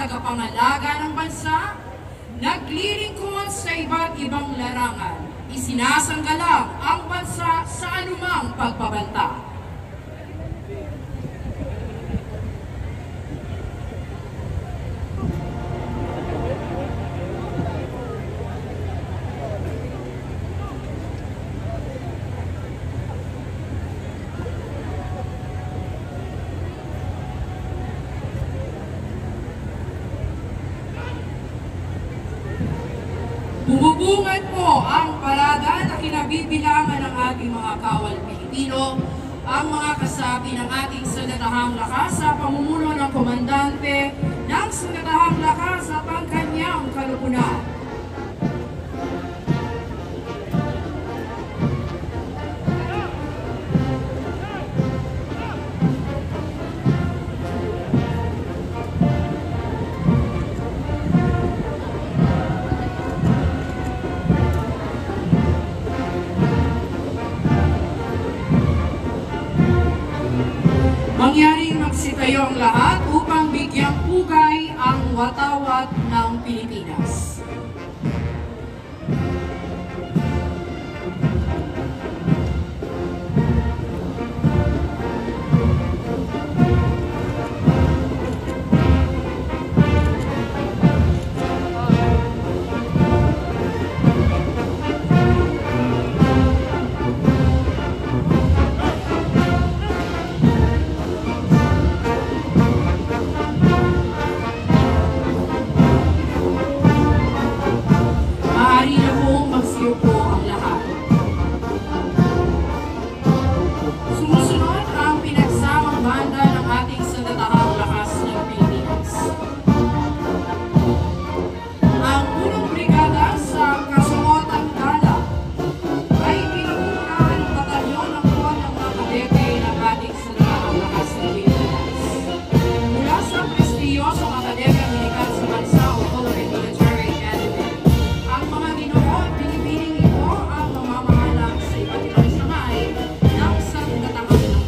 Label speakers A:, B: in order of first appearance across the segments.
A: tagapangalaga ng bansa, naglilingkod sa iba't ibang larangan, isinasanggalang ang bansa sa anumang pagbabanta. Bumubungad po ang parada na kinabibilangan ng ating mga kawal Pilipino, ang mga kasapi ng ating Sandatahang Lakas sa pamumuno ng komandante ng Sandatahang Lakas at ang kanyang kalupunan. Mangyaring magsitayo ang lahat upang bigyang pugay ang watawat ng Pilipinas. Ang mga ginoo, pinipiling ito ang mamamahala sa iba't ibang sangay ng Sandatahang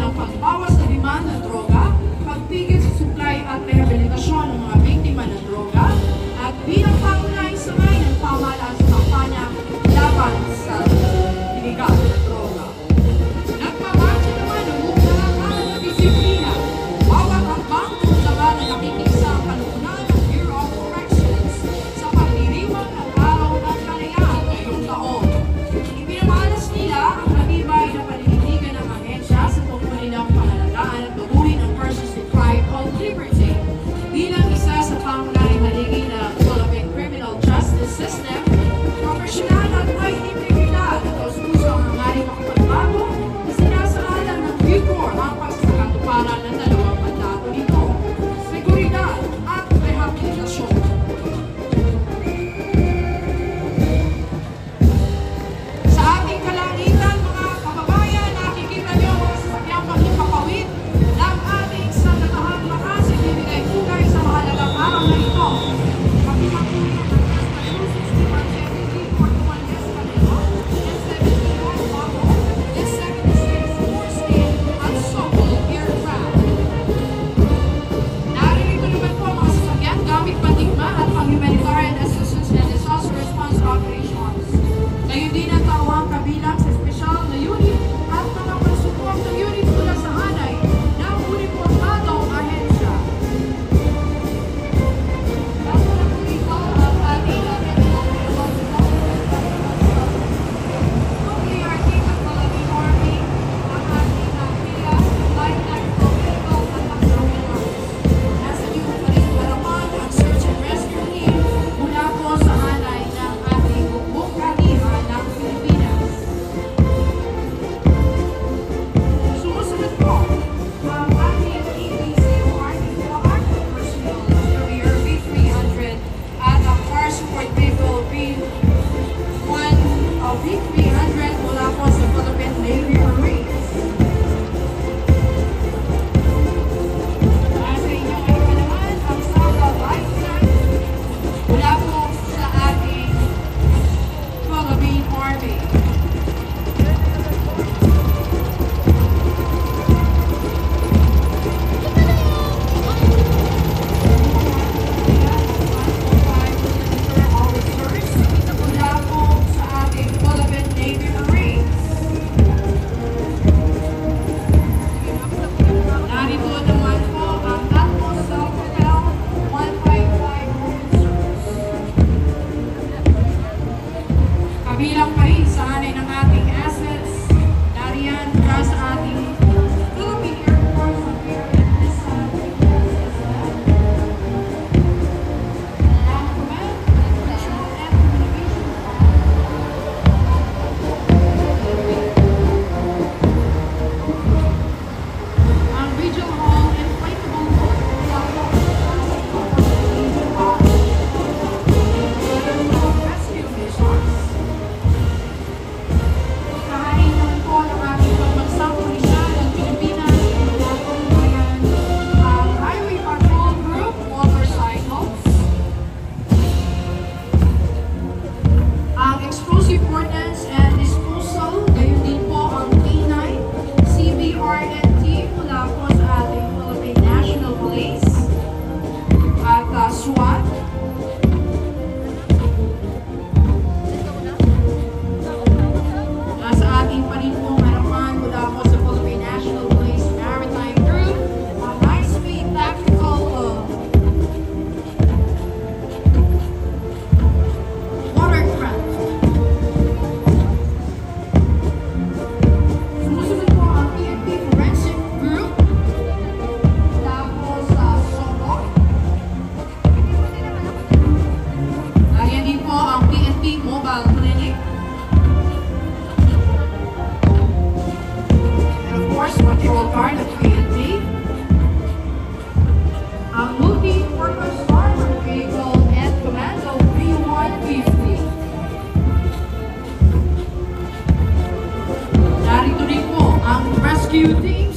A: ng pagbawas sa demand ng droga, pagpigil sa supply at rehabilitasyon ng mga biktima ng droga, at bilang pangunahing sangay ng pamahalaan sa kampanya laban sa iligal na droga. Nagpabati naman ng buong na disiplina. Bawat hakbang ng laban na nakikisa ang kalukunan ng Bureau of Corrections sa pagdiriwang ng araw ng kalayaan ngayong taon. Ipinamalas nila ang matibay na paninindigan ng ahensya sa tungkulilang pangalagaan at baguhin ang persons deprived of liberty. Bilang isa sa pangunahing haligi ng Philippine criminal justice system, profesional at may integridad at taus-puso ang hangaring makapagbago na sinasaalan ng rigor ang pagsasakatuparan ng dalawang mandato nito, seguridad at rehabilitasyon. Sa ating kalangitan, mga kababayan, nakikita niyo ang mga sasakyang pagkakawid ng ating sandatahang lakas at ibigay kulay sa mahalagang araw na ito. Pagkakawid ng narito naman po mga sasakyan gamit patigma at pang-humanitarian assistance and disaster response operations. Ngayon din ang tauhang kabilang sa espesyal na unit at mga pansuport ng unit mula sa hanay ng uniformadong ahensya. Bago na po ito ang ating PRT at Philippine Army, ang ating PIA, Lifeline Vehicle at Auxiliaries. Nasa iyo pa rin harapan ang search and rescue team mula po sa hanay ng ating bukbong-kanihan ng Pilipinas. Sumusunod po ang ating EBCORT personnel carrier V300 at ang car support vehicle V300 mula po sa Philippine Navy Marines. Nasa inyo ay naman ang Saga Lifeline mula po sa ating Philippine Army. Mula po sa ating Philippine Navy Marines. Narito naman po ang Atmos Self-Propel 155 officers. Kabilang pa rin sa hanay ng ating assets, nariyan mula sa ating Philippine Air Force Superior Missile Defense System. Land Command, Control and Communication ang Regional Hall Inflatable Boat mula po sa Asian Hall. Rescue missions. Kahanin naman po ng ating pambansang pulisya ng Pilipinas, mga kababayan, ang Highway Patrol Group Motorcycles, ang Explosive Ordnance and Disposal, gayon din po ang K9, CBRNT mula po sa ating Philippine National Police, at SWAT. Nasa ating pa rin pong harapan mula po sa Philippine National Police Maritime Group, ang high-speed tactical watercraft. Sumusunod po ang PNP Forensic Group mula po sa Soto. Nariyan din po ang PNP Mobile Clinic. And of course, patrol car ng PNP. Ang Multi-Purpose Armored Vehicle and Commando V150. Narito rin po ang rescue team